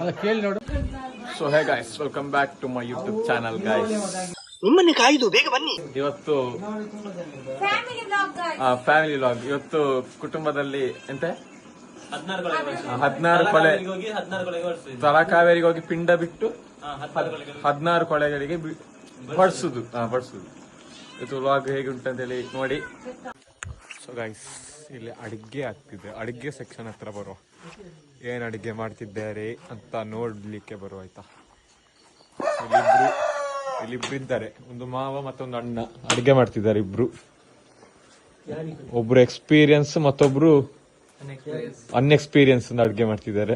ಅದ ಕೇಳಿ ನೋಡು. So hey guys, welcome back to my YouTube channel guys. ನಿಮ್ಮನ್ನೇ ಕಾಯ್ದು ಬೇಗ ಬನ್ನಿ. ಇವತ್ತು ಫ್ಯಾಮಿಲಿ ವ್ಲಾಗ್. ಇವತ್ತು ಕುಟುಂಬದಲ್ಲಿ ಎಂತ 16 ಕೊಲೆ, ತಲಕಾವೇರಿಗೆ ಹೋಗಿ ಪಿಂಡ ಬಿಟ್ಟು 16 ಕೊಲೆಗಳಿಗೆ ಬಡಿಸುದು. ಇವತ್ತು ವ್ಲಾಗ್ ಹೇಗೆ ಉಂಟಂತೇಳಿ ನೋಡಿ. ಸೊ ಗೈಸ್, ಇಲ್ಲಿ ಅಡಿಗೆ ಆಗ್ತಿದೆ. ಅಡಿಗೆ ಸೆಕ್ಷನ್ ಹತ್ರ ಬರುವ, ಏನ್ ಅಡಿಗೆ ಮಾಡ್ತಿದ್ದಾರೆ ಅಂತ ನೋಡ್ಲಿಕ್ಕೆ ಬರುವ. ಆಯ್ತಾ, ಇಲ್ಲಿಬ್ರು ಇದ್ದಾರೆ. ಒಂದು ಮಾವ ಮತ್ತೊಂದು ಅಣ್ಣ ಅಡಿಗೆ ಮಾಡ್ತಿದ್ದಾರೆ. ಒಬ್ರು ಎಕ್ಸ್ಪೀರಿಯನ್ಸ್, ಮತ್ತೊಬ್ರು ಅನ್ಎಕ್ಸ್ಪೀರಿಯನ್ಸ್ ಅಡಿಗೆ ಮಾಡ್ತಿದ್ದಾರೆ.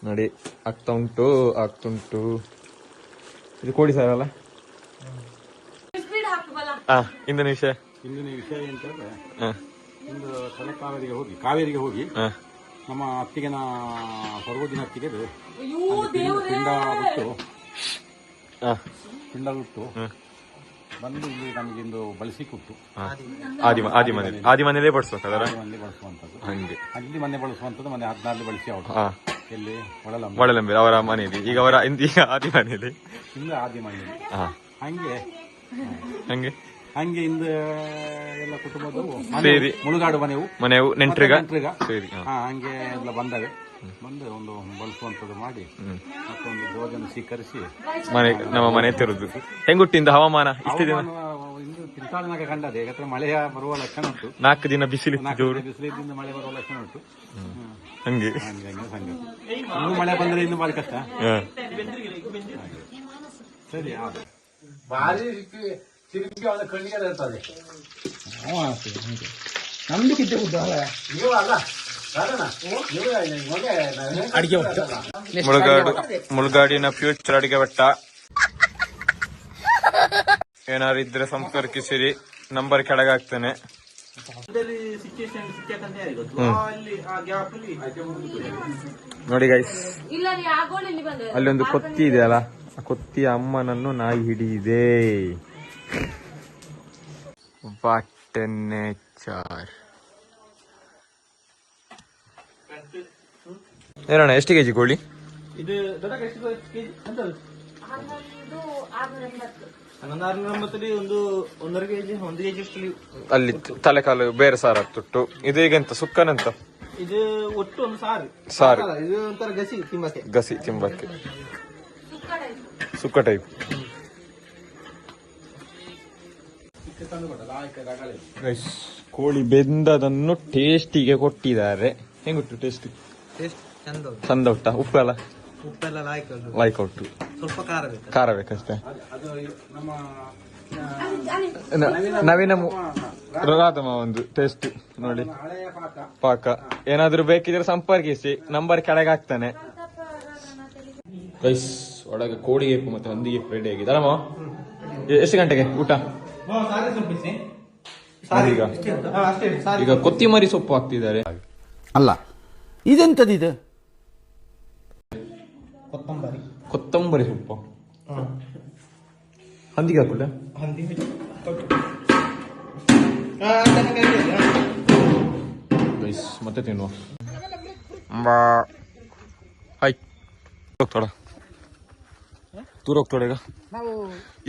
ನೋಡಿ, ಆಗ್ತಾ ಉಂಟು. ಇದು ಕೋಡಿ ಸಾರ್ ಅಲ್ಲ? ಇಂದಿನ ವಿಷಯ ಎಂತಂದ್ರೆ, ಒಂದು ಕಾವೇರಿಗೆ ಹೋಗಿ ನಮ್ಮ ಅತ್ತಿಗೆನ ಸರ್ವೋಜಿನ ಅತ್ತಿಗೆ ಪಿಂಡ ಬಿಟ್ಟು ಬಂದು ಇಲ್ಲಿ ನಮಗಿಂದು ಬಳಸಿ ಕೊಟ್ಟು ಆದಿ ಮನೇಲೆ ಬಡಿಸ್ಬೇಕು. ಅದರ ಬಳಸುವಂಥದ್ದು ಹಂಗೆ ಅಲ್ಲಿ ಮನೆ ಬಳಸುವಂಥದ್ದು ಮನೆ 14 ಬಳಸಿ ಅವರು ಎಲ್ಲಿ ಒಳಲಂಬೆ ಅವರ ಮನೆಯಲ್ಲಿ. ಈಗ ಆದಿ ಮನೆಯಲ್ಲಿ ಇಂದು ಆದಿ ಮನೆಯಲ್ಲಿ ಹಂಗೆ ಇಂದ ಎಲ್ಲ ಕುಟುಂಬದವು ಸೇರಿ ಮುಳುಗಾಡು ಮನೆಯು ನೆಂಟ್ರಿಗ ಸೇರಿ ಹಂಗೆ ಎಲ್ಲ ಬಂದವೆ. ಬಂದು ಒಂದು ಬಳಸುವಂಥದ್ದು ಮಾಡಿ ಮತ್ತೊಂದು ಭೋಜನ ಸ್ವೀಕರಿಸಿ ನಮ್ಮ ಮನೆ ತೆರೆದು. ಹೆಂಗುಟ್ಟಿಂದ ಹವಾಮಾನ ಇಷ್ಟು ದಿನ? ಇಂದು ಚಿಂತಾಳನಾಗ ಕಂಡದೆ. ಯಾಕಂದ್ರೆ ಮಳೆಯ ಬರುವ ಲಕ್ಷಣ ಉಂಟು. 4 ದಿನ ಬಿಸಿಲಿದ್ದಿಂದ ಮಳೆ ಬರುವ ಲಕ್ಷಣ ಉಂಟು. ಹಂಗೆ ಸಂಗತಿ. ಇನ್ನು ಮಳೆ ಬಂದ್ರೆ ಇನ್ನು ಬಾರಿ ಕಷ್ಟ. ಸರಿ, ನಂಬಿಕೆ ಮುಳುಗಾಡಿನ ಫ್ಯೂಚರ್ ಅಡಿಗೆ ಭಟ್ಟ. ಏನಾದ್ರು ಇದ್ರೆ ಸಂಪರ್ಕಿಸಿರಿ, ನಂಬರ್ ಕೆಳಗಾಗ್ತಾನೆ. ನೋಡಿ ಗೈಸ್, ಅಲ್ಲೊಂದು ಕೊತ್ತಿ ಇದೆ ಅಲ್ಲ, ಆ ಕೊತ್ತಿಯ ಅಮ್ಮನನ್ನು ನಾಯಿ ಹಿಡಿಯಿದೆ. What A nature. ಏನಣ್ಣ, ಎಷ್ಟು ಕೆಜಿ ಕೋಳಿ? ಇದು ಅಲ್ಲಿ ತಲೆಕಾಲು ಬೇರೆ ಸಾರು ಆಗ್ತುಟ್ಟು. ಇದು ಈಗೆಂತ ಸುಕ್ಕನಂತ? ಇದು ಒಟ್ಟು ಒಂದು ಸಾರು. ಇದು ಒಂಥರ ಗಸಿ ತಿಂಬಕ್ಕೆ ಸುಕ್ಕ ಟೈಪ್. ಕೋಳಿ ಬೆಂದದನ್ನು ಟೇಸ್ಟಿಗೆ ಕೊಟ್ಟಿದ್ದಾರೆ. ಹೆಂಗುಂಟು ಟೇಸ್ಟ್? ಚಂದ ಉಂಟ? ಉಪ್ಪೆಲ್ಲ ಲೈಕ್ ಔಟು. ಸ್ವಲ್ಪ ಖಾರ ಬೇಕಷ್ಟೇ. ನವೀನ ರಾಧಮ್ಮ ಒಂದು ಟೇಸ್ಟ್ ನೋಡಿ, ಪಾಕ. ಏನಾದ್ರು ಬೇಕಿದ್ರೆ ಸಂಪರ್ಕಿಸಿ, ನಂಬರ್ ಕೆಳಗೆ ಹಾಕ್ತಾನೆ. ಗೈಸ್, ಒಳಗೆ ಕೋಳಿಗೆ ಮತ್ತೆ ಹಂದಿಗೆ ರೆಡಿ ಆಗಿದೆ ಅಲ್ಲಮ್ಮ? ಎಷ್ಟು ಗಂಟೆಗೆ ಊಟ? ಈಗ ಕೊತ್ತಿಮರಿ ಸೊಪ್ಪು ಹಾಕ್ತಿದ್ದಾರೆ. ಅಲ್ಲ, ಇದೆಂತದಿದೆ? ಕೊತ್ತಂಬರಿ ಸೊಪ್ಪು ಹಂದಿಗೆ ಹಾಕುಲ್ಲ? ಮತ್ತೆ ತಿನ್ನುವ. ದೂರ ಹೋಗ್ತಾಳೆ. ಈಗ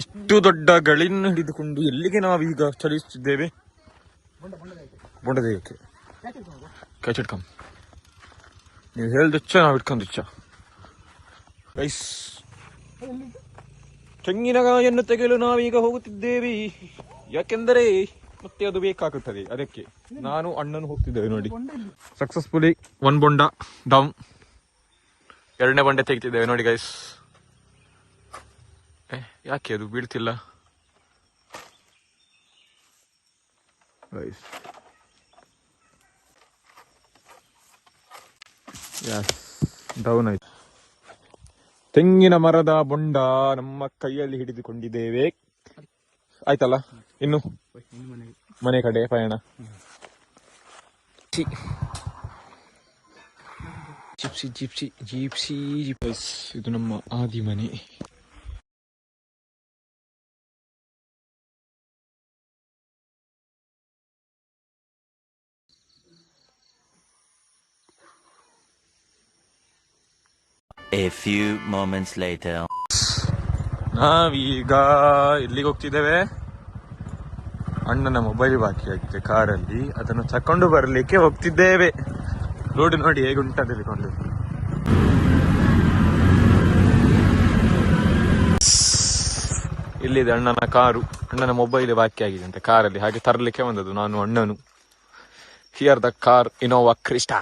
ಇಷ್ಟು ದೊಡ್ಡ ಗಳಿನ್ನು ಹಿಡಿದುಕೊಂಡು ಎಲ್ಲಿಗೆ ನಾವೀಗ ಚಲಿಸುತ್ತಿದ್ದೇವೆ? ಬೊಂಡದೇವಕ್ಕೆ ಕಚ್ಚಿಟ್ಕಂ. ನೀವು ಹೇಳ್ದಚ್ಚ, ನಾವು ಇಟ್ಕೊಂಡ್ಚ್ಚ. ಗೈಸ್, ತೆಂಗಿನಕಾಯಿಯನ್ನು ತೆಗೆಯಲು ನಾವೀಗ ಹೋಗುತ್ತಿದ್ದೇವೆ. ಯಾಕೆಂದರೆ ಮತ್ತೆ ಅದು ಬೇಕಾಗುತ್ತದೆ. ಅದಕ್ಕೆ ನಾನು ಅಣ್ಣನು ಹೋಗ್ತಿದ್ದೇವೆ. ನೋಡಿ, ಸಕ್ಸಸ್ಫುಲಿ 1 ಬೊಂಡ ಡೌನ್. 2ನೇ ಬಂಡೆ ತೆಗಿತಿದ್ದೇವೆ. ನೋಡಿ ಗೈಸ್, ಯಾಕೆ ಅದು ಬೀಳ್ತಿಲ್ಲ? ಗೈಸ್, ಡೌನ್ ಆಯ್ತು. ತೆಂಗಿನ ಮರದ ಬೊಂಡ ನಮ್ಮ ಕೈಯಲ್ಲಿ ಹಿಡಿದುಕೊಂಡಿದ್ದೇವೆ. ಆಯ್ತಲ್ಲ, ಇನ್ನು ಮನೆ ಕಡೆ ಪಯಣ. ಜಿಪ್ಸಿ. ಇದು ನಮ್ಮ ಆದಿ ಮನೆ. A few moments later. ನಾವೀಗ ಎಲ್ಲಿಗೆ ಹೋಗ್ತಿದ್ದೇವೆ? ಅಣ್ಣನ ಮೊಬೈಲ್ ಬಾಕಿ ಆಗಿದೆ ಕಾರಲ್ಲಿ, ಅದನ್ನು ತಕೊಂಡು ಬರಲಿಕ್ಕೆ ಹೋಗ್ತಿದ್ದೇವೆ. ರೋಡ್ ನೋಡಿ ಹೇಗೆ ಉಂಟಂತ ತಿಳ್ಕೊಂಡು. ಇಲ್ಲಿದೆ ಅಣ್ಣನ ಕಾರು. ಅಣ್ಣನ ಮೊಬೈಲ್ ಬಾಕಿ ಆಗಿದೆ ಅಂತ ಕಾರಲ್ಲಿ, ಹಾಗೆ ತರಲಿಕ್ಕೆ ಬಂದದ್ದು ನಾನು ಅಣ್ಣನು. Here the car Innova Crysta.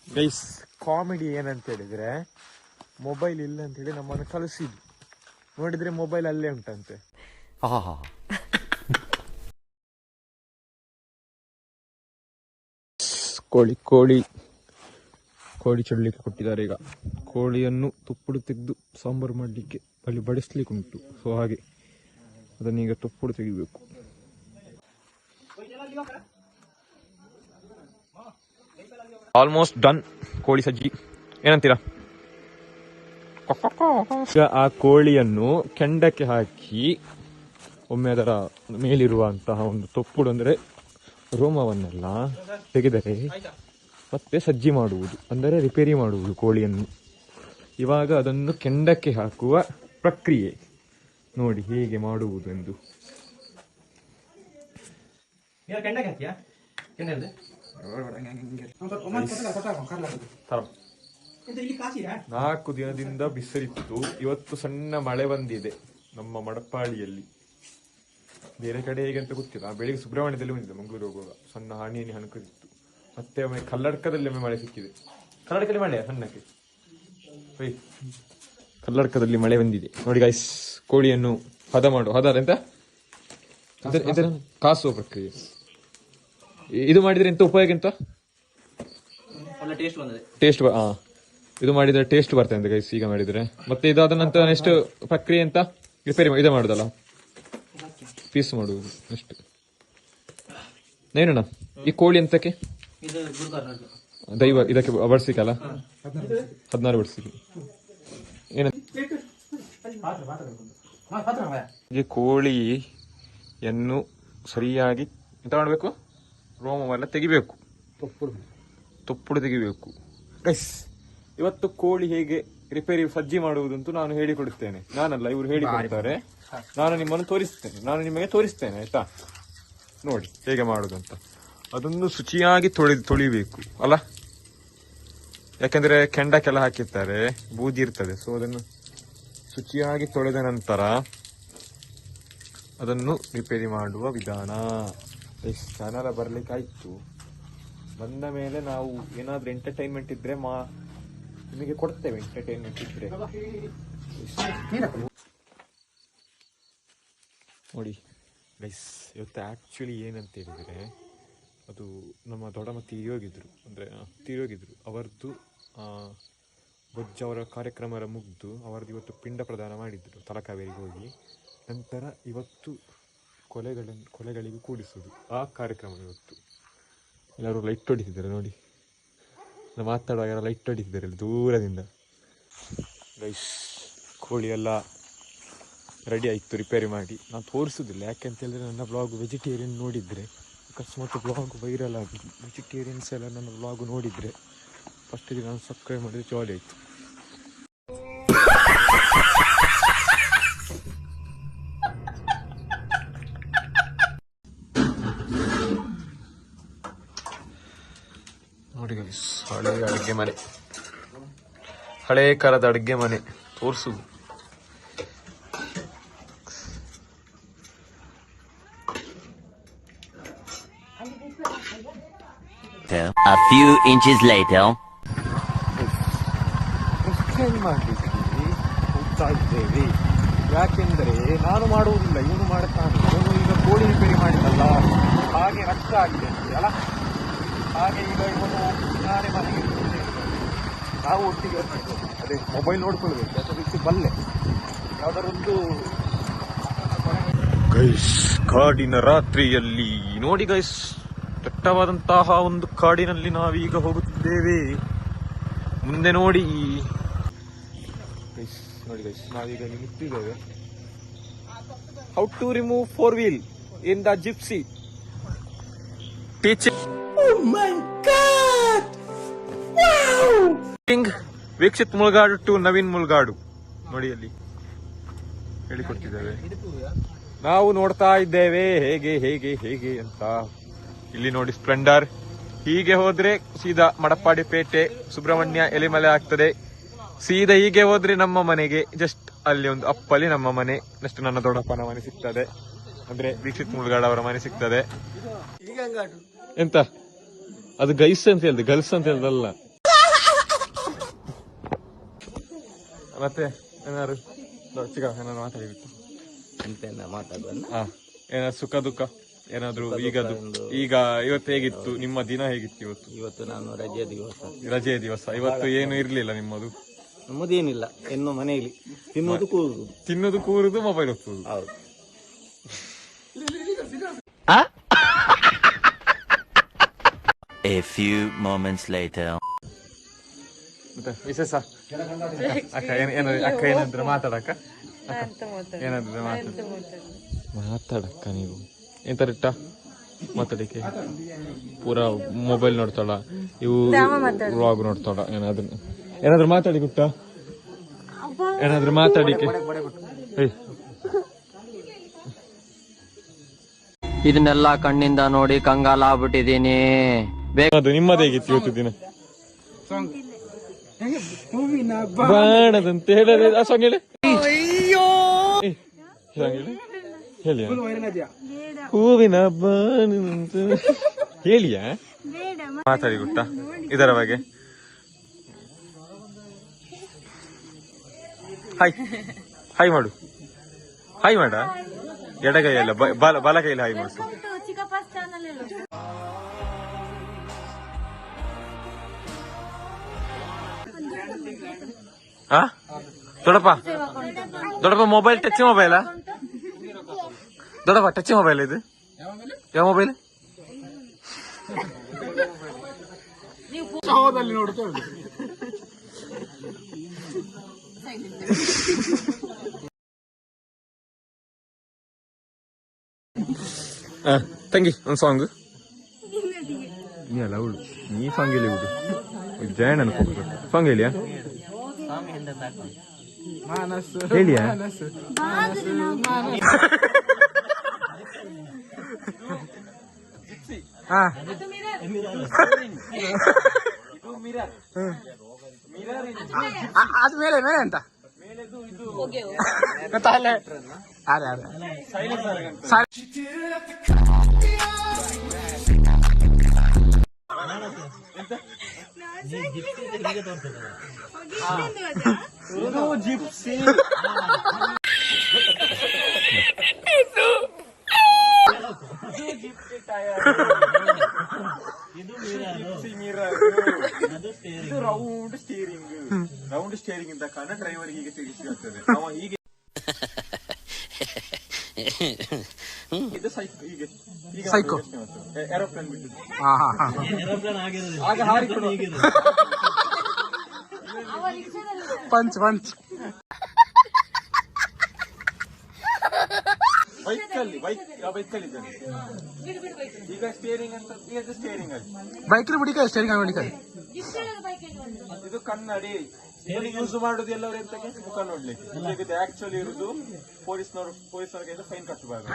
Guys, comedy ಏನಂತ ಹೇಳಿದ್ರೆ, ಮೊಬೈಲ್ ಇಲ್ಲ ಅಂತ ಹೇಳಿ ನಮ್ಮನ್ನು ಕಳಿಸಿದ್ದು. ನೋಡಿದ್ರೆ ಮೊಬೈಲ್ ಅಲ್ಲೇ ಉಂಟಂತೆ. ಕೋಳಿ ಚಡ್ಲಿಕ್ಕೆ ಕೊಟ್ಟಿದ್ದಾರೆ. ಈಗ ಕೋಳಿಯನ್ನು ತುಪ್ಪುಡು ತೆಗೆದು ಸಾಂಬಾರು ಮಾಡಲಿಕ್ಕೆ ಅಲ್ಲಿ ಬಡಿಸ್ಲಿಕ್ಕೆ ಉಂಟು. ಸೊ ಹಾಗೆ ಅದನ್ನೀಗ ತುಪ್ಪುಡು ತೆಗಿಬೇಕು. ಆಲ್ಮೋಸ್ಟ್ ಡನ್ ಕೋಳಿ ಸಜ್ಜಿ. ಏನಂತೀರಾ? ಆ ಕೋಳಿಯನ್ನು ಕೆಂಡಕ್ಕೆ ಹಾಕಿ ಒಮ್ಮೆ ಅದರ ಮೇಲಿರುವಂತಹ ಒಂದು ತೊಪ್ಪುಡು ಅಂದರೆ ರೋಮವನ್ನೆಲ್ಲ ತೆಗೆದರೆ ಮತ್ತೆ ಸಜ್ಜಿ ಮಾಡುವುದು, ಅಂದರೆ ರಿಪೇರಿ ಮಾಡುವುದು ಕೋಳಿಯನ್ನು. ಇವಾಗ ಅದನ್ನು ಕೆಂಡಕ್ಕೆ ಹಾಕುವ ಪ್ರಕ್ರಿಯೆ ನೋಡಿ ಹೇಗೆ ಮಾಡುವುದು ಎಂದು. ನಾಲ್ಕು ದಿನದಿಂದ ಬಿಸಿಲಿತ್ತು. ಇವತ್ತು ಸಣ್ಣ ಮಳೆ ಬಂದಿದೆ ನಮ್ಮ ಮಡಪಾಳಿಯಲ್ಲಿ. ಬೇರೆ ಕಡೆ ಹೇಗೆ ಅಂತ ಗೊತ್ತಿಲ್ಲ. ಬೆಳಿಗ್ಗೆ ಸುಬ್ರಹ್ಮಣ್ಯದಲ್ಲಿ ಬಂದಿದೆ, ಮಂಗಳೂರು ಹೋಗುವಾಗ ಸಣ್ಣ ಹನಿ ಹಣಕದಿತ್ತು. ಮತ್ತೆ ಒಮ್ಮೆ ಕಲ್ಲಡ್ಕದಲ್ಲಿ ಒಮ್ಮೆ ಮಳೆ ಸಿಕ್ಕಿದೆ. ಕಲ್ಲಡ್ಕದಲ್ಲಿ ಮಳೆ ಸಣ್ಣಕ್ಕೆ ಕಲ್ಲಡ್ಕದಲ್ಲಿ ಮಳೆ ಬಂದಿದೆ ನೋಡಿ ಗೈಸ್. ಕೋಳಿಯನ್ನು ಹದ ಎಂತ ಕಾಸುವ ಪ್ರಕ್ರಿಯೆ. ಇದು ಮಾಡಿದ್ರೆ ಎಂತ ಉಪಯೋಗ ಎಂತ? ಟೇಸ್ಟ್. ಇದು ಮಾಡಿದ್ರೆ ಟೇಸ್ಟ್ ಬರ್ತದೆ ಅಂತ ಗೈಸ್ ಈಗ ಮಾಡಿದ್ರೆ. ಮತ್ತೆ ಇದಾದ ನಂತರ ನೆಕ್ಸ್ಟ್ ಪ್ರಕ್ರಿಯೆ ಅಂತ ರಿಪೇರಿ ಇದು ಮಾಡುದಲ್ಲ, ಪೀಸ್ ಮಾಡುವುದು ನೆಕ್ಸ್ಟ್. ಏನಣ್ಣ ಈ ಕೋಳಿ ಎಂತಕ್ಕೆ? ದೈವ ಇದಕ್ಕೆ ಬಡಿಸಿಕಲ್ಲ, 16 ಬಡಿಸಿಕೆ. ಈ ಕೋಳಿಯನ್ನು ಸರಿಯಾಗಿ ಎಂತ ಮಾಡಬೇಕು? ರೋಮವೆಲ್ಲ ತೆಗಿಬೇಕು, ತುಪ್ಪುಡು ತೆಗಿಬೇಕು ಗೈಸ್. ಇವತ್ತು ಕೋಳಿ ಹೇಗೆ ರಿಪೇರಿ ಸಜ್ಜಿ ಮಾಡುವುದಂತೂ ನಾನು ಹೇಳಿಕೊಡುತ್ತೇನೆ. ನಾನಲ್ಲ, ಇವರು ಹೇಳಿಕೊಡ್ತಾರೆ. ನಾನು ನಿಮಗೆ ತೋರಿಸ್ತೇನೆ ಆಯ್ತಾ? ನೋಡಿ ಹೇಗೆ ಮಾಡುದಂತ. ಅದನ್ನು ಶುಚಿಯಾಗಿ ತೊಳಿಬೇಕು ಅಲ್ಲ, ಯಾಕಂದ್ರೆ ಕೆಂಡಕ್ಕೆಲ್ಲ ಹಾಕಿರ್ತಾರೆ, ಬೂದಿ ಇರ್ತದೆ. ಸೊ ಅದನ್ನು ಶುಚಿಯಾಗಿ ತೊಳೆದ ನಂತರ ಅದನ್ನು ರಿಪೇರಿ ಮಾಡುವ ವಿಧಾನ. ಚಾನಲ್ ಬರ್ಲಿಕ್ಕೆ ಆಯ್ತು. ಬಂದ ಮೇಲೆ ನಾವು ಏನಾದ್ರೂ ಎಂಟರ್ಟೈನ್ಮೆಂಟ್ ಇದ್ರೆ ನಿಮಗೆ ಕೊಡ್ತೇವೆ. ಎಂಟರ್ಟೈನ್ಮೆಂಟ್ ಇದ್ರೆ ನೋಡಿ ಗೈಸ್. ಇವತ್ತು ಆಕ್ಚುಲಿ ಏನಂತ ಹೇಳಿದ್ರೆ, ಅದು ನಮ್ಮ ದೊಡ್ಡಮ್ಮ ತೀರೋಗಿದ್ರು. ಅವರದ್ದು ಬೊಜ್ಜವರ ಕಾರ್ಯಕ್ರಮ ಮುಗಿದು ಅವರದ್ದು ಇವತ್ತು ಪಿಂಡ ಪ್ರದಾನ ಮಾಡಿದ್ರು ತಲಕಾವೇರಿಗೆ ಹೋಗಿ. ನಂತರ ಇವತ್ತು ಕೊಲೆಗಳಿಗೂ ಕೂಡಿಸುವುದು ಆ ಕಾರ್ಯಕ್ರಮ. ಇವತ್ತು ಎಲ್ಲರೂ ಲೈಟ್ ಹೊಡಿತಿದ್ದಾರೆ ನೋಡಿ, ಮಾತಾಡುವಾಗ ಲೈಟ್ ಹೊಡಿತಿದ್ದಾರೆ ಇಲ್ಲಿ ದೂರದಿಂದ. ಗೈಸ್, ಕೋಳಿ ಎಲ್ಲ ರೆಡಿ ಆಯಿತು ರಿಪೇರಿ ಮಾಡಿ. ನಾನು ತೋರಿಸೋದಿಲ್ಲ, ಯಾಕೆಂತ ಹೇಳಿದ್ರೆ ನನ್ನ ಬ್ಲಾಗ್ ವೆಜಿಟೇರಿಯನ್ ನೋಡಿದರೆ, ಅಕಸ್ಮಾತ್ ಬ್ಲಾಗ್ ವೈರಲ್ ಆಗಿ ವೆಜಿಟೇರಿಯನ್ಸ್ ಎಲ್ಲ ನನ್ನ ಬ್ಲಾಗ್ ನೋಡಿದರೆ ಫಸ್ಟಿಗೆ ನಾನು ಸಬ್ಸ್ಕ್ರೈಬ್ ಮಾಡಿದ್ರೆ ಜಾಲಿ ಆಯಿತು. ನೋಡಿ ಗೈಸ್, ಹಳೆ ಕಾಲದ ಅಡುಗೆ ಮನೆ ತೋರಿಸುದು. A few inches later. ಹೋಗ್ತಾ ಇದ್ದೇವೆ. ಯಾಕೆಂದರೆ ನಾನು ಮಾಡುವುದಿಲ್ಲ, ಇವನು ಮಾಡುತ್ತಾನೆ. ಅವನು ಈಗ ಕೋಳಿ ರಿಪೇರಿ ಮಾಡಿದಲ್ಲ, ಹಾಗೆ ರಕ್ತ ಆಗಿದೆ ಅಲ್ಲ, ಹಾಗೆ ಈಗ ಇವನು ನಾನೇ ಮನೆಗೆ ನಾವು ಒಟ್ಟಿಗೆ ಅದೇ ಮೊಬೈಲ್ ನೋಡ್ಕೊಳ್ಬೇಕು. ಅದಕ್ಕೆ ಬಲ್ಲೆ ಯಾವ್ದಾರೊಂದು ಗೈಸ್. ಕಾಡಿನ ರಾತ್ರಿಯಲ್ಲಿ ನೋಡಿ ಗೈಸ್, ದಟ್ಟವಾದಂತಹ ಒಂದು ಕಾಡಿನಲ್ಲಿ ನಾವೀಗ ಹೋಗುತ್ತಿದ್ದೇವೆ. ಮುಂದೆ ನೋಡಿ ಗೈಸ್, ನಾವೀಗ ನಿಂತಿದ್ದೇವೆ. How to remove 4 wheel in the Gypsy teaching. Oh my God! Vikshith Mulgadu to Naveen Mulgadu ನೋಡಿ ಅಲ್ಲಿ ಹೇಳಿಕೊಡ್ತಿದ್ದೇವೆ. ನಾವು ನೋಡ್ತಾ ಇದ್ದೇವೆ ಹೇಗೆ ಹೇಗೆ ಹೇಗೆ ಅಂತ. ಇಲ್ಲಿ ನೋಡಿ ಸ್ಪ್ಲೆಂಡರ್. ಹೀಗೆ ಹೋದ್ರೆ ಸೀದಾ ಮಡಪ್ಪಾಡಿ ಪೇಟೆ ಸುಬ್ರಹ್ಮಣ್ಯ ಎಲಿಮಲೆ ಆಗ್ತದೆ. ಸೀದಾ ಹೀಗೆ ಹೋದ್ರೆ ನಮ್ಮ ಮನೆಗೆ ಜಸ್ಟ್ ಅಲ್ಲಿ ಒಂದು ಅಪ್ಪಲ್ಲಿ ನಮ್ಮ ಮನೆ. ನೆಕ್ಸ್ಟ್ ನನ್ನ ದೊಡ್ಡಪ್ಪನ ಮನೆ ಸಿಗ್ತದೆ, ಅಂದ್ರೆ ವೀಕ್ಷಿತ್ ಮುಳ್ಗಾಡ್ ಅವರ ಮನೆ ಸಿಗ್ತದೆ. ಎಂತ ಅದು ಗೈಸ್ ಅಂತ ಹೇಳ್ದೆ, ಗರ್ಲ್ಸ್ ಅಂತ ಹೇಳ್ದಲ್ಲ. ಮತ್ತೆ ಏನಾದ್ರು ಚಿಕ್ಕ ಏನಾದ್ರು ಮಾತಾಡಿಬಿಟ್ಟು ಏನಾದ್ರು ಸುಖ ದುಃಖ ಏನಾದ್ರು ಈಗ ಇವತ್ತು ಹೇಗಿತ್ತು ನಿಮ್ಮ ದಿನ? ಹೇಗಿತ್ತು ಇವತ್ತು? ನಾನು ರಜೆಯ ದಿವಸ. ಇವತ್ತು ಏನು ಇರ್ಲಿಲ್ಲ ನಿಮ್ಮದು? ನಮ್ಮದೇನಿಲ್ಲ, ಇನ್ನು ಮನೆಯಲ್ಲಿ ತಿನ್ನೋದು ಕೂರುದು ಮೊಬೈಲ್ ಹೋಗ್ತದೆ. ಹೌದು. A few moments later. ಮತ್ತೆ ವಿಶೇಷ ಅಕ್ಕ ಏನಾದ್ರು ಮಾತಾಡಕ್ಕ? ಏನಾದ್ರು ಮಾತಾಡಕ್ಕ ನೀವು ಎಂತ ಮಾತಾಡಿಕೆ ಪೂರಾ ಮೊಬೈಲ್ ನೋಡ್ತಾಳ, ಇವು ವ್ಲಾಗ್ ನೋಡ್ತಾಳ. ಏನಾದ್ರು ಮಾತಾಡಿ ಗುಟ್ಟ, ಏನಾದ್ರು ಮಾತಾಡಿಕೆ. ಇದನ್ನೆಲ್ಲ ಕಣ್ಣಿಂದ ನೋಡಿ ಕಂಗಾಲ ಆಗ್ಬಿಟ್ಟಿದೀನಿ. ಅದು ನಿಮ್ಮದೇ ಹೇಗಿತ್ತು ಇವತ್ತು ದಿನ? ಬಾಣದಂತ ಹೇಳಿ ಆ ಸಾಂಗ್ ಹೇಳಿ. ಹೇಳಿ ಹೂವಿನ ಬಾಣದಂತ ಹೇಳಿಯಾ? ಮಾತಾಡಿ ಗುಟ್ಟ ಇದರ ಬಗ್ಗೆ. ಹಾಯ್ ಹಾಯ್ ಮಾಡು, ಹಾಯ್ ಮಾಡ. ಎಡಗೈಯಲ್ಲ ಬಲ ಕೈಯಲ್ಲಿ ಹಾಯ್ ಮಾಡು. ದೊಡ್ಡಪ್ಪ ಮೊಬೈಲ್ ಟಚ್ ಮೊಬೈಲಾ? ದೊಡ್ಡಪ್ಪ ಟಚ್ ಮೊಬೈಲ್ ಇದು ಯಾವ ಮೊಬೈಲ್? ತಂಗಿ ಒಂದು ಸಾಂಗ್ ನೀ ಅಲ್ಲ ಅವಳು, ನೀ ಸಾಂಗ್ ಹೇಳಿ ಬಿಡು. ಜಯಣ್ಣ ಅನ್ಕೋಬೇಕು ಸಾಂಗ್ ಹೇಳಿಯಾ? ಹೇಳಿಯಾ? ಅದು ಮೇಲೆ ಮೇಲೆ ಅಂತ ಜಿಪ್ಸಿ ರೌಂಡ್ ಸ್ಟೇರಿಂಗ್ ಇಂದ ಕಾರಣ ಡ್ರೈವರ್ ಹೀಗೆ ತಿರುಗಿಸಿರ್ತದೆ. ಅವ ಹೀಗೆ ಸೈಕೋ ಏರೋಪ್ಲೇನ್ ಬಿಟ್ಟಿದ್ದು ಆಗ ಹಾರಿಕೊಂಡು ಪಂಚ್ ಬೈಕಲ್ಲಿ ಇದ್ದಾನೆ ಈಗ ಸ್ಟೇರಿಂಗ್ ಅಂತ ಸ್ಟೇರಿಂಗ್ ಅಲ್ಲಿ ಬೈಕ್ ಬಿಡಿಕ ಸ್ಟೇರಿಂಗ್ ಆಗಿ ಇದು ಕನ್ನಡಿ ಯೂಸ್ ಮಾಡುದು ಎಲ್ಲರೂ ಎಂತಕ್ಕೆ ಮುಖ ನೋಡ್ಲಿಕ್ಕೆ. ಆಕ್ಚುಲಿ ಇರುದು ಪೊಲೀಸ್ನವ್ರಿಗೆ ಫೈನ್ ಕಟ್ಟಬಾರ್ದು.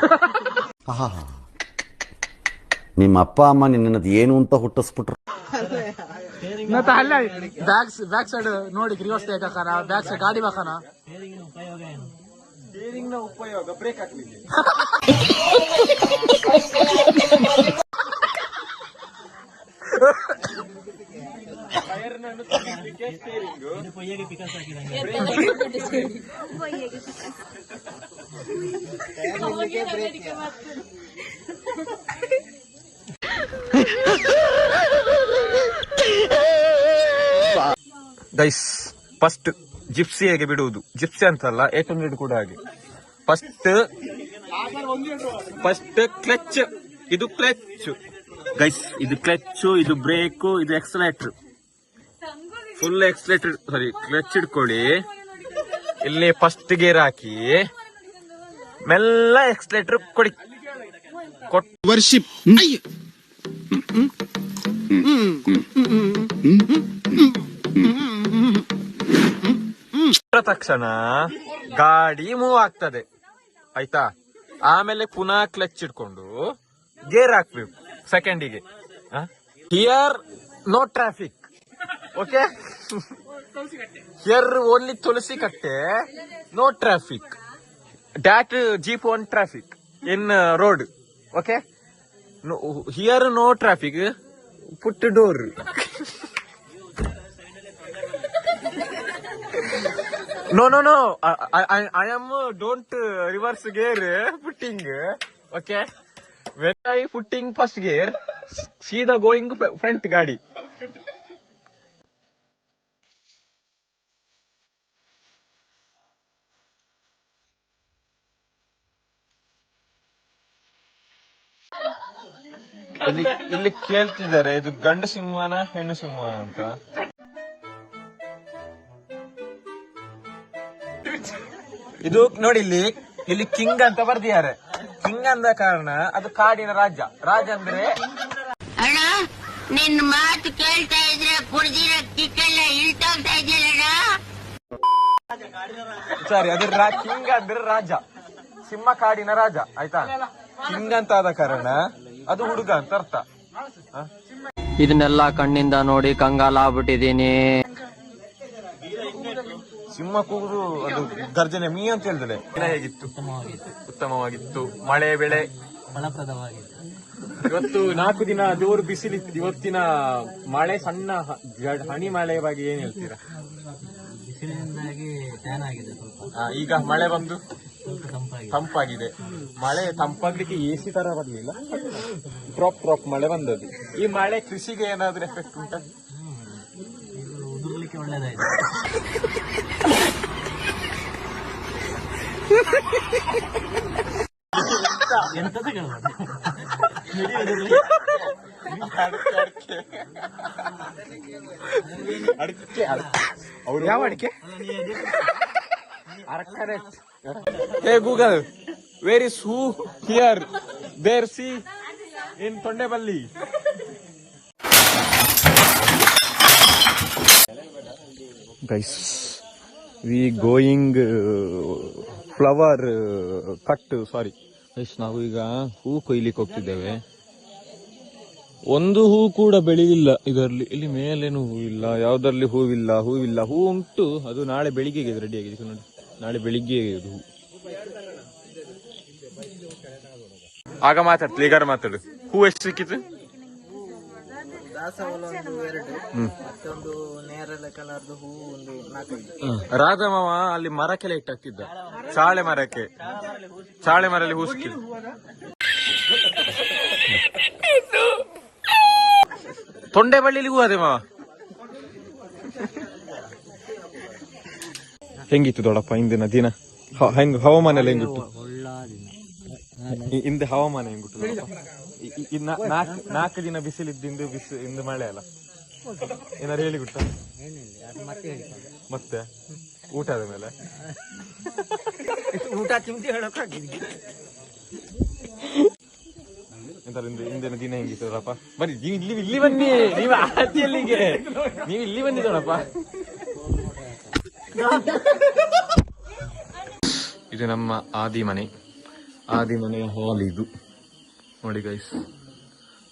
ನಿಮ್ಮ ಅಪ್ಪ ಅಮ್ಮ ನಿನ್ನದು ಏನು ಅಂತ ಹುಟ್ಟಿಸ್ಬಿಟ್ರು. ಅಲ್ಲ ಬ್ಯಾಕ್ ಸೈಡ್ ನೋಡಿ ರಿವರ್ಸ್ ತೆಗಕನ, ಬ್ಯಾಕ್ ಸೈಡ್ ಗಾಡಿ ಬಾಕನ. ಸ್ಟೇರಿಂಗ್ ನ ಉಪಯೋಗ ಬ್ರೇಕ್ ಹಾಕ್ಲಿಕ್ಕೆ. ಗೈಸ್ ಫಸ್ಟ್ ಜಿಪ್ಸಿ ಹೇಗೆ ಬಿಡುವುದು? ಜಿಪ್ಸಿ ಅಂತಲ್ಲ 800 ಕೂಡ ಹಾಗೆ. ಫಸ್ಟ್ ಕ್ಲಚ್, ಇದು ಕ್ಲಚ್ ಗೈಸ್, ಇದು ಕ್ಲಚ್, ಇದು ಬ್ರೇಕ್, ಇದು ಎಕ್ಸಲೇಟರ್. ಫುಲ್ ಎಕ್ಸಲೇಟರ್ ಸಾರಿ ಕ್ಲಚ್ ಇಟ್ಕೊಳ್ಳಿ. ಇಲ್ಲಿ ಫಸ್ಟ್ ಗೇರ್ ಹಾಕಿ ಮೆಲ್ಲ ಎಕ್ಸಲೇಟರ್ ಕೊಡಿ. ವರ್ಷಿಪ್ ಬಿಟ್ಟ ತಕ್ಷಣ ಗಾಡಿ ಮೂವ್ ಆಗ್ತದೆ ಆಯ್ತಾ. ಆಮೇಲೆ ಪುನಃ ಕ್ಲಚ್ ಇಟ್ಕೊಂಡು ಗೇರ್ ಹಾಕ್ಬೇಕು ಸೆಕೆಂಡಿಗೆ. Here no traffic, okay. Here only ತುಳಸಿ ಕಟ್ಟೆ, no traffic. That jeep one traffic in road, okay. Here no traffic, put door. No, I am don't reverse gear putting, okay. When I putting first gear, see the going front ಗಾಡಿ. ಇಲ್ಲಿ ಕೇಳ್ತಿದ್ದಾರೆ ಇದು ಗಂಡು ಸಿಂಹನ ಹೆಣ್ಣು ಸಿಂಹ ಅಂತ. ಇದು ನೋಡಿ, ಇಲ್ಲಿ ಕಿಂಗ್ ಅಂತ ಬರ್ದಿದ್ದಾರೆ. ಕಿಂಗ್ ಅಂದ ಕಾರಣ ಅದು ಕಾಡಿನ ರಾಜ. ರಾಜ ಅಂದ್ರೆ ಅಣ್ಣ, ನಿನ್ ಮಾತು ಕೇಳ್ತಾ ಇದ್ರೆ ಕುಡ್ದಿರೋ ಕಿಕ್ಕೆಲ್ಲ ಇಳ್ತೋಗ್ತಾ ಇದೆಯಲ್ಲ. ಸಾರಿ, ಅದು ಕಿಂಗ್ ಅಂದ್ರೆ ರಾಜ, ಸಿಂಹ ಕಾಡಿನ ರಾಜ ಆಯ್ತಾ. ಕಿಂಗ್ ಅಂತ ಆದ ಕಾರಣ ಅದು ಹುಡುಗ ಅಂತ ಅರ್ಥ. ಇದನ್ನೆಲ್ಲ ಕಣ್ಣಿಂದ ನೋಡಿ ಕಂಗಾಲಾಗ್ಬಿಟ್ಟಿದೀನಿ. ಸಿಂಹ ಕೂಗುದು ಅದು ಗರ್ಜನೆ ಮೀ ಅಂತ ಹೇಳ್ತದೆ. ಹೇಗಿತ್ತು? ಉತ್ತಮವಾಗಿತ್ತು. ಮಳೆ ಬೆಳೆ ಇವತ್ತು 4 ದಿನ ಜೋರು ಬಿಸಿಲಿತ್ತು. ಇವತ್ತಿನ ಮಳೆ ಸಣ್ಣ ಹನಿ ಮಳೆ ಬಗ್ಗೆ ಏನ್ ಹೇಳ್ತೀರಾ? ಈಗ ಮಳೆ ಬಂದು ತಂಪಾಗಿದೆ. ಮಳೆ ತಂಪಾಗ್ಲಿಕ್ಕೆ AC ತರ ಬರ್ಲಿಲ್ಲ, ಡ್ರಾಪ್ ಮಳೆ ಬಂದದ್ದು. ಈ ಮಳೆ ಕೃಷಿಗೆ ಏನಾದ್ರೂ ಎಫೆಕ್ಟ್ ಉಂಟಾ? ಒಳ್ಳೆದಾಯ್ತು. ಯಾವ ಅಡಿಕೆ? Hey Google, where is who here there see in Thondeballi. Guys, we going flower cut. Sorry guys, ನಾವು ಈಗ ಹೂ ಕೊಯ್ಲಿಕ್ಕೆ ಹೋಗ್ತಿದ್ದೇವೆ. ಒಂದು ಹೂ ಕೂಡ ಬೆಳೆಯಿಲ್ಲ ಇದರಲ್ಲಿ. ಇಲ್ಲಿ ಮೇಲೇನು ಹೂ ಇಲ್ಲ, ಯಾವ್ದ್ರಲ್ಲಿ ಹೂವಿಲ್ಲ. ಹೂ ಉಂಟು, ಅದು ನಾಳೆ ಬೆಳಿಗ್ಗೆಗೆ ರೆಡಿ ಆಗಿದೆ ನೋಡಿ. ನಾಳೆ ಬೆಳಿಗ್ಗೆ ಹೂ. ಆಗ ಮಾತಾಡ್ತಿ, ಈಗ ಮಾತಾಡು. ಹೂ ಎಷ್ಟು ಸಿಕ್ಕಿತು? ರಾಧಮಾವ ಅಲ್ಲಿ ಮರಕ್ಕೆಲ್ಲ ಇಟ್ಟಾಕ್ತಿದ್ದ, ಸಾಳೆ ಮರಲ್ಲಿ ಹೂ ಸಿಕ್ಕಿದ್ದು. ತೊಂಡೆ ಬಳ್ಳಿಲಿ ಹೂ ಅದೇ ಮಾವ. ಹೆಂಗಿತ್ತು ದೊಡ್ಡಪ್ಪ ಇಂದಿನ ದಿನ? ಹವಾಮಾನ ಎಲ್ಲ ಹೆಂಗಿತ್ತು? ಇಂದು ಹವಾಮಾನ ಹೆಂಗಿತ್ತು? 4 ದಿನ ಬಿಸಿಲಿದ್ದು ಇಂದು ಮಳೆ ಅಲ್ಲ. ಏನಾರು ಹೇಳಿ ಗೊತ್ತಾ? ಮತ್ತೆ ಊಟದ ಮೇಲೆ ಊಟ ಚಿಂತೆ ಹೇಳೋಕ್ಕಾಗಿದ್ದು ಎಂತಾರೆ. ಇಂದಿನ ದಿನ ಹೆಂಗಿತ್ತು ದೊಡ್ಡಪ್ಪ? ಬನ್ನಿ ನೀವು ಇಲ್ಲಿ ಬನ್ನಿ, ನೀವು ಆಚೆಯಲ್ಲಿಗೆ, ನೀವು ಇಲ್ಲಿ ಬನ್ನಿ ದೊಡ್ಡಪ್ಪ. ಇದು ನಮ್ಮ ಆದಿಮನೆಯ ಹಾಲ್. ಇದು ನೋಡಿ ಗೈಸ್,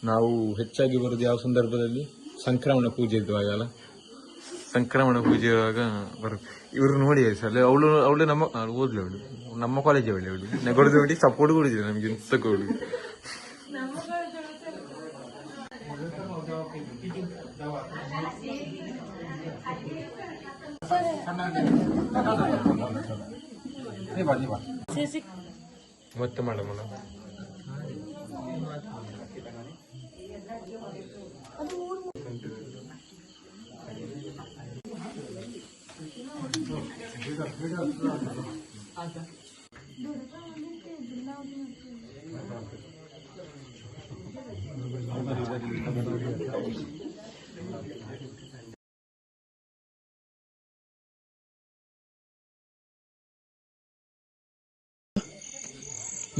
ನಾವು ಹೆಚ್ಚಾಗಿ ಬರೋದು ಯಾವ ಸಂದರ್ಭದಲ್ಲಿ? ಸಂಕ್ರಮಣ ಪೂಜೆ ಇದ್ದಾಗ ಅಲ್ಲ. ಸಂಕ್ರಮಣ ಪೂಜೆ ಇರುವಾಗ ಬರೋದು. ಇವರು ನೋಡಿ ಗೈಸ್, ಅಲ್ಲಿ ಅವಳು ನಮ್ಮ ಓದ್ಲಿ, ಅವಳು ನಮ್ಮ ಕಾಲೇಜ್ ಅವಳು ನೆಗೊಡ್ದು ಬಿಡಿ ಸಪೋರ್ಟ್ ಕೊಡಿದ್ರು ನಮ್ಗೆ ಇಂತ ಕೊಡು. ಮತ್ತೆ ಮೇಡಮ್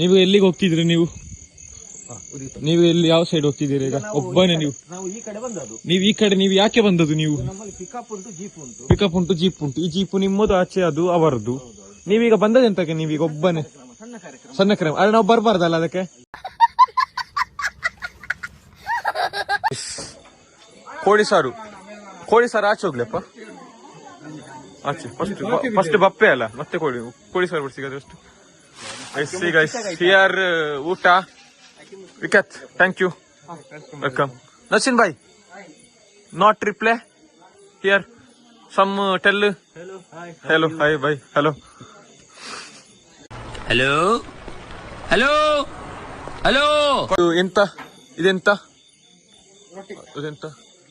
ನೀವು ಎಲ್ಲಿಗೆ ಹೋಗ್ತಿದ್ರಿ? ನೀವು ನೀವು ಇಲ್ಲಿ ಯಾವ ಸೈಡ್ ಹೋಗ್ತಿದ್ದೀರಿ ಈಗ? ಒಬ್ಬನೇ ನೀವು? ನಾವು ಈ ಕಡೆ ಬಂದದ್ದು. ನೀವು ಈ ಕಡೆ ನೀವು ಯಾಕೆ ಬಂದದ್ದು ನೀವು? ನಮ್ಮಲ್ಲಿ ಪಿಕಪ್ ಉಂಟು, ಜೀಪ್ ಉಂಟು. ಪಿಕಪ್ ಉಂಟು, ಜೀಪ್ ಉಂಟು. ಈ ಜೀಪು ನಿಮ್ಮದು, ಆಚೆ ಅದು ಅವರದ್ದು. ನೀವೀಗ ಬಂದದೆಂತಕ್ಕೆ? ನೀವೀಗ ಒಬ್ಬನೇ ಸಣ್ಣ ಕ್ರಮ. ಅಲ್ಲ ನಾವು ಬರ್ಬಾರ್ದಲ್ಲ ಅದಕ್ಕೆ? ಕೋಳಿ ಸಾರು ಆಚೆ ಹೋಗ್ಲಪ್ಪ, ಆಚೆ. ಫಸ್ಟ್ ಬಪ್ಪೆ ಅಲ್ಲ, ಮತ್ತೆ ಕೋಳಿ ಸಾರು ಬಿಡಿಸಿಗದು ಅಷ್ಟು. ಹಿಯರ್ ಊಟ. Vikath, thank you, welcome. Naseen bhai, not reply here. Some tell hello, hi, bye, hello. ಎಂತ ಇದೆಂತ?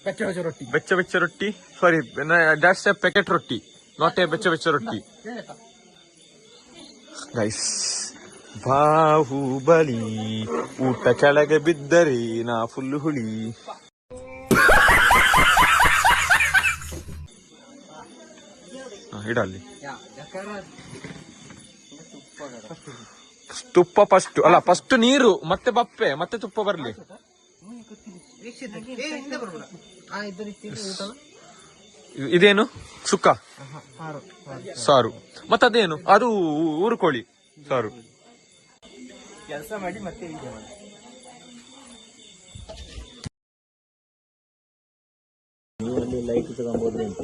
ಬೆಚ್ಚ ರೊಟ್ಟಿ. ಸಾರಿ, that's a packet ರೊಟ್ಟಿ, not a ಬೆಚ್ಚ ರೊಟ್ಟಿ. ಗೈಸ್, ಬಾಹುಬಲಿ ಊಟ ಕೆಳಗೆ ಬಿದ್ದರೆ ನಾ ಫುಲ್ ಹುಳಿ. ಇಡಲ್ಲಿ ತುಪ್ಪ ಫಸ್ಟ್ ಅಲ್ಲ, ಫಸ್ಟ್ ನೀರು, ಮತ್ತೆ ಬಪ್ಪೆ, ಮತ್ತೆ ತುಪ್ಪ ಬರ್ಲಿ. ಇದೇನು? ಸುಕ್ಕ ಸಾರು. ಮತ್ತದೇನು? ಅದು ಊರು ಕೋಳಿ ಸಾರು. ಕೆಲಸ ಮಾಡಿ ಮತ್ತೆ ಲೈಟ್ ತಗೊಂಡ್ಬೋದ್ರೆ ಅಂತ.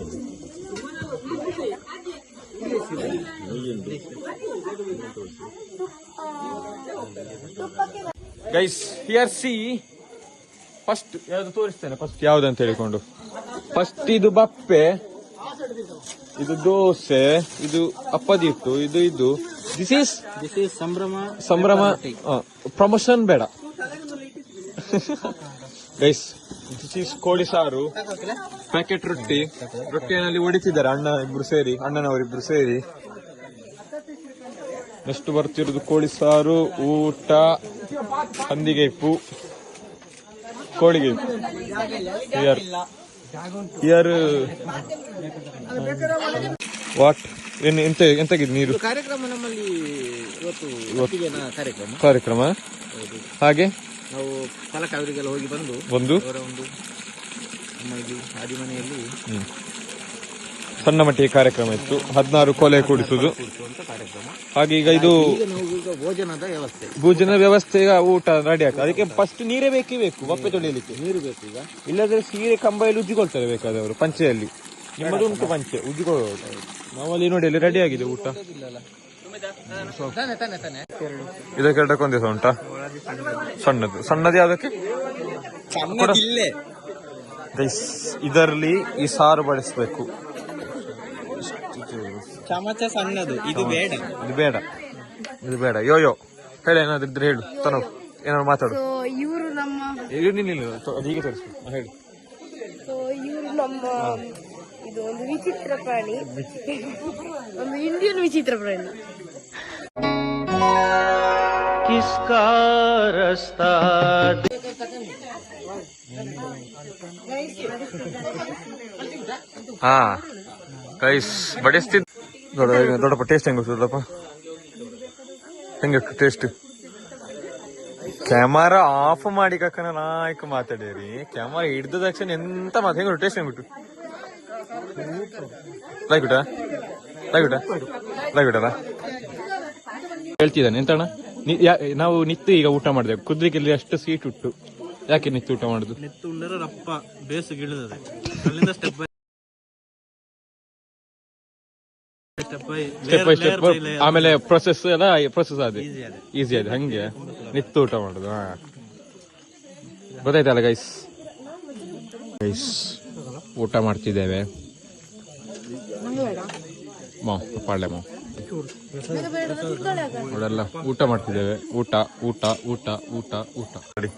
ಗೈಸ್, ಹಿಯರ್ ಸಿ ಫಸ್ಟ್ ಯಾವ್ದು ತೋರಿಸ್ತೇನೆ. ಫಸ್ಟ್ ಯಾವ್ದಂತ ಹೇಳಿಕೊಂಡು, ಫಸ್ಟ್ ಇದು ಬಪ್ಪೆ, ಇದು ದೋಸೆ, ಇದು ಅಪ್ಪದಿಟ್ಟು, ಇದು ದಿಸ್ ಈಸ್ ಸಂಭ್ರಮ. ಪ್ರಮೋಷನ್ ಬೇಡ ಗೈಸ್. ದಿಸ್ ಈಸ್ ಕೋಳಿ ಸಾರು, ಪ್ಯಾಕೆಟ್ ರೊಟ್ಟಿಯಲ್ಲಿ ಹೊಡಿತಿದ್ದಾರೆ ಅಣ್ಣನವರಿಬ್ರು ಸೇರಿ. ನೆಕ್ಸ್ಟ್ ಬರ್ತಿರೋದು ಕೋಳಿ ಸಾರು, ಊಟ, ಹಂದಿಗೈಪು, ಕೋಳಿಗೈಪು. ಹಿಯರ್ ವಾಟ್ ಎಂತಾಗಿದೆ ನೀರು ಕಾರ್ಯಕ್ರಮ ನಮ್ಮಲ್ಲಿ ಕಾರ್ಯಕ್ರಮ. ಹಾಗೆ ನಾವು ತಲಕಾವೇರಿಗೆಲ್ಲ ಹೋಗಿ ಬಂದು ಅವರ ಒಂದು ನಮ್ಮ ಇಲ್ಲಿ ಆದಿಮನೆಯಲ್ಲಿ ಸಣ್ಣ ಮಟ್ಟಿಗೆ ಕಾರ್ಯಕ್ರಮ ಇತ್ತು. 16 ಕೊಲೆ ಕೂಡಿಸುದು. ಹಾಗೆ ಈಗ ಇದು ಭೋಜನ ವ್ಯವಸ್ಥೆ, ಈಗ ಊಟ ರೆಡಿ ಆಗ್ತದೆ. ಅದಕ್ಕೆ ಫಸ್ಟ್ ನೀರೇ ಬೇಕು, ಬಪ್ಪೆ ತೊಳಿಲಿಕ್ಕೆ ನೀರು ಬೇಕು. ಈಗ ಇಲ್ಲದ್ರೆ ಸೀರೆ ಕಂಬೈಯಲ್ಲಿ ಉಜ್ಜಿಕೊಳ್ತಾರೆ ಬೇಕಾದವರು ಪಂಚೆಯಲ್ಲಿ. ನಿಮ್ಮದು ಉಂಟು ಪಂಚೆ, ಉಜ್ಜಿಕೊಳ್ಳೋದು. ನಾವಲ್ಲಿ ನೋಡಿ, ಅಲ್ಲಿ ರೆಡಿ ಆಗಿದೆ ಊಟ. ಇದಕ್ಕೆ ಎರಡಕ್ಕೊಂದು ದಿವಸ ಉಂಟಾ? ಸಣ್ಣದು ಯಾವ್ದಕ್ಕೆ? ಇದರಲ್ಲಿ ಈ ಸಾರು ಬಳಸಬೇಕು. ಚಮಚ ಸಣ್ಣದು, ಇದು ಬೇಡ. ಯೋಯೋ ಹೇಳಿ, ಏನಾದ್ರು ಇದ್ರೆ ಹೇಳು. ತನೋ ಏನಾದ್ರು ಮಾತಾಡು. ಇವರು ನಮ್ಮ ಹೀಗೆ ತೋರಿಸ್ಬೇಕು, ಹೇಳಿ. ಇವರು ನಮ್ಮ ಇದು ಒಂದು ವಿಚಿತ್ರ ಪ್ರಾಣಿ, ಒಂದು ಇಂಡಿಯನ್ ವಿಚಿತ್ರ ಪ್ರಾಣಿ. ಹಾ ಗೈಸ್, ಬಡಿಸ್ತಿದ್ ದೊಡ್ಡಪ್ಪ. ಟೇಸ್ಟ್ ಹೆಂಗ ಗೊತ್ತದಪ್ಪ? ಹೆಂಗ ಟೇಸ್ಟ್? ಕ್ಯಾಮರಾ ಆಫ್ ಮಾಡಿ ಕಕ್ಕನ ನಾಯಕ ಮಾತಾಡಿರಿ. ಕ್ಯಾಮರಾ ಹಿಡ್ದ ತಕ್ಷಣ ಎಂತ ಮಾತು. ಹೆಂಗ ಟೇಸ್ಟ್ ಹೆಂಗ್ ಬಿಟ್ಟು? ಲೈಕ್ ಹೇಳ್ತಿದ್ದಾನೆ ಎಂತಣ್ಣ? ನಾವು ನಿತ್ತು ಈಗ ಊಟ ಮಾಡಿದೆವು. ಕುದ್ರಿಕೆಲ್ಲಿ ಅಷ್ಟು ಸೀಟ್ ಉಂಟು. ಯಾಕೆ ನಿತ್ತು ಊಟ ಮಾಡುದು? ರಪ್ಪ ಬೇಸಿಗೆ ಇಳಿದದೆ, ಅಲ್ಲಿಂದ ಸ್ಟೆಪ್ ಬೈ ಸ್ಟೆಪ್. ಆಮೇಲೆ ಪ್ರೊಸೆಸ್ ಅದೇ ಈಸಿ ಅದೇ. ಹಂಗೆ ನಿತ್ತು ಊಟ ಮಾಡುದು. ಗೊತ್ತಾಯ್ತಲ್ಲ ಗೈಸ್? ಊಟ ಮಾಡ್ತಿದ್ದೇವೆ. ಪಾಳ್ಯ ನೋಡಲ್ಲ, ಊಟ ಮಾಡ್ತಿದ್ದೇವೆ. ಊಟ ಹೇಳಿ,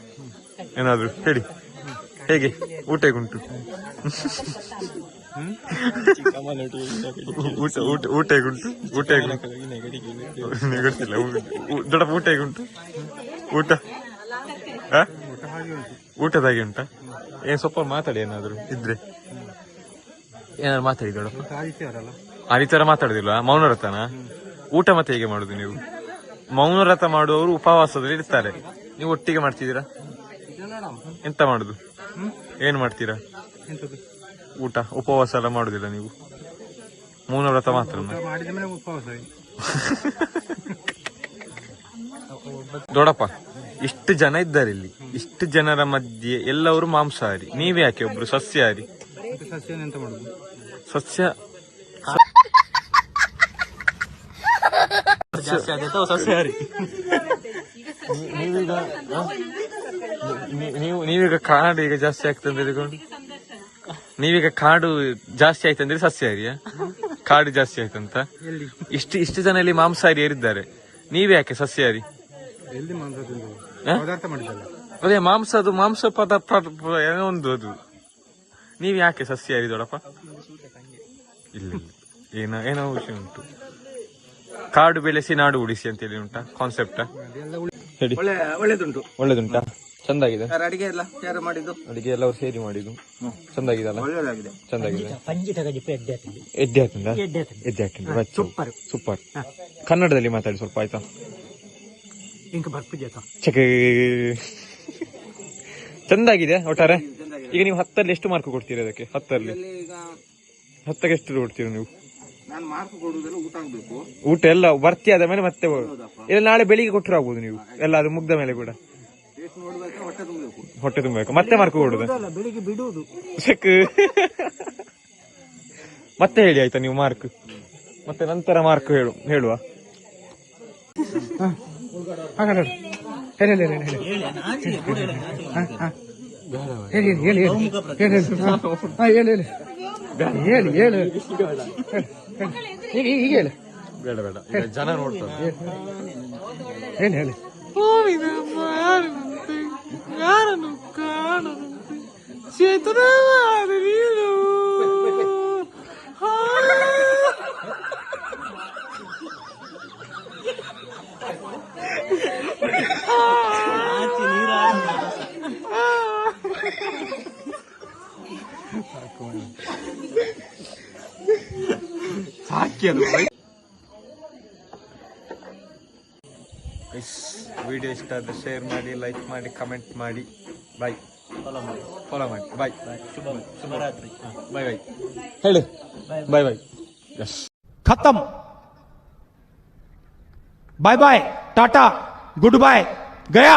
ಏನಾದ್ರು ಹೇಳಿ. ಹೇಗೆ ಊಟ ಹೇಗುಂಟು? ಊಟ ಹೇಗುಂಟು? ಗೊತ್ತಿಲ್ಲ. ದೊಡ್ಡಪ್ಪ ಊಟ ಹೇಗುಂಟು? ಊಟದಾಗೆ ಉಂಟಾ? ಏನ್ ಸ್ವಲ್ಪ ಮಾತಾಡಿ, ಏನಾದ್ರು ಇದ್ರೆ ಏನಾದ್ರು ಮಾತಾಡಿ ದೊಡ್ಡಪ್ಪ. ಆದಿತ್ಯವಾರ ಮಾತಾಡುದಿಲ್ವಾ? ಮೌನವ್ರತನ ಊಟ ಮತ್ತೆ ಹೇಗೆ ಮಾಡುದು ನೀವು? ಮೌನವ್ರತ ಮಾಡುವವರು ಉಪವಾಸದಲ್ಲಿ ಇರ್ತಾರೆ. ನೀವು ಒಟ್ಟಿಗೆ ಮಾಡ್ತಿದ್ದೀರಾ? ಎಂತ ಮಾಡುದು? ಏನ್ ಮಾಡ್ತೀರಾ? ಊಟ ಉಪವಾಸ ಎಲ್ಲ ಮಾಡುದಿಲ್ಲ ನೀವು? ಮೌನ ವ್ರತ ಮಾತ್ರ ದೊಡ್ಡಪ್ಪ, ಇಷ್ಟು ಜನ ಇದ್ದಾರೆ ಇಲ್ಲಿ, ಇಷ್ಟು ಜನರ ಮಧ್ಯೆ ಎಲ್ಲವರು ಮಾಂಸಾಹಾರಿ, ನೀವೇ ಯಾಕೆ ಒಬ್ರು ಸಸ್ಯಾಹಾರಿ? ಸಸ್ಯ ಸಸ್ಯಾಹಾರಿ ನೀವೀಗ ಕಾಡು ಈಗ ಜಾಸ್ತಿ ಆಗ್ತಂದ್ರೆ ನೀವೀಗ ಕಾಡು ಜಾಸ್ತಿ ಆಯ್ತಂದ್ರೆ ಸಸ್ಯಾಹಾರಿಯಾ? ಕಾಡು ಜಾಸ್ತಿ ಆಯ್ತಂತ ಇಷ್ಟು ಜನ ಇಲ್ಲಿ ಮಾಂಸಾಹಾರಿ ಏರಿದ್ದಾರೆ, ನೀವೇ ಯಾಕೆ ಸಸ್ಯಾಹಾರಿ? ಅದೇ ಮಾಂಸ ಪದಾರ್ಥ ಏನೋ ಒಂದು ಅದು, ನೀವ್ ಯಾಕೆ ಸಸ್ಯಾಹಾರಿ ದೊಡ್ಡಪ್ಪ? ಇಲ್ಲ ಏನೋ ವಿಷಯ ಉಂಟು. ಕಾಡು ಬೆಳೆಸಿ ನಾಡು ಉಳಿಸಿ ಅಂತೇಳಿ ಉಂಟಾ ಕಾನ್ಸೆಪ್ಟ್? ಹೇಳಿ. ಒಳ್ಳೇದುಂಟಾ? ಚಂದಾಗಿದೆ ಅಡಿಗೆ ಎಲ್ಲ ಯಾರು ಮಾಡಿದ್ದು? ಅಡಿಗೆ ಎಲ್ಲ ಅವ್ರು ಸೇರಿ ಮಾಡಿದ್ದು. ಚಂದಾಗಿದಲ್ಲ? ಒಳ್ಳೆದಾಗಿದೆ. ಚಂದಾಗಿದೆ. ಎಡ್ಡೆ ಹಾಕಿಂದ ಸೂಪರ್. ಕನ್ನಡದಲ್ಲಿ ಮಾತಾಡಿ ಸ್ವಲ್ಪ ಆಯ್ತಾ? ಚಕೆ ಚಂದಾಗಿದೆ ಒಟ್ಟಾರೆ. ಈಗ ನೀವು 10ರಲ್ಲಿ ಎಷ್ಟು ಮಾರ್ಕ್ ಕೊಡ್ತೀರಾ ಅದಕ್ಕೆ? 10ರಲ್ಲಿ 10ಕ್ಕೆ ಎಷ್ಟು ಕೊಡ್ತೀರಾ ನೀವು? ನಾನು ಮಾರ್ಕ್ ಕೊಡುವುದೆಲ್ಲ ಊಟ ಆಗ್ಬೇಕು. ಊಟ ಎಲ್ಲ ಭರ್ತಿ ಆದ ಮೇಲೆ ಮತ್ತೆ ಇಲ್ಲ ನಾಳೆ ಬೆಳಿಗ್ಗೆ ಕೊಟ್ಟರು ಆಗ್ಬೋದು ನೀವು ಎಲ್ಲ, ಅದು ಮುಗ್ದ ಮೇಲೆ ಕೂಡ ಹೊಟ್ಟೆ ತುಂಬಬೇಕು. ಮತ್ತೆ ಮಾರ್ಕ್ ಕೊಡುದು ಬೆಳಿಗ್ಗೆ ಬಿಡುವುದು ಮತ್ತೆ ಹೇಳಿ ಆಯ್ತಾ ನೀವು ಮಾರ್ಕ್? ಮತ್ತೆ ನಂತರ ಮಾರ್ಕ್ ಹೇಳುವ. ಬೇಡ ಜನ ನೋಡ್ತಾರೆ. ಯಾರನ್ನು ಕಾಣದಂತೆ ಚೇತನವಾದ ನೀನು ಸಾಕ್ಯದು. ವಿಡಿಯೋ ಇಷ್ಟ ಆದರೆ ಶೇರ್ ಮಾಡಿ, ಲೈಕ್ ಮಾಡಿ, ಕಮೆಂಟ್ ಮಾಡಿ. ಬಾಯ್. ಫಾಲೋ ಮಾಡಿ. ಬಾಯ್. ಶುಭರಾತ್ರಿ. ಬಾಯ್ ಹೇಳಿ. ಬಾಯ್. ಯಸ್. खत्म. बाय बाय, टाटा, गुड बाय, गया.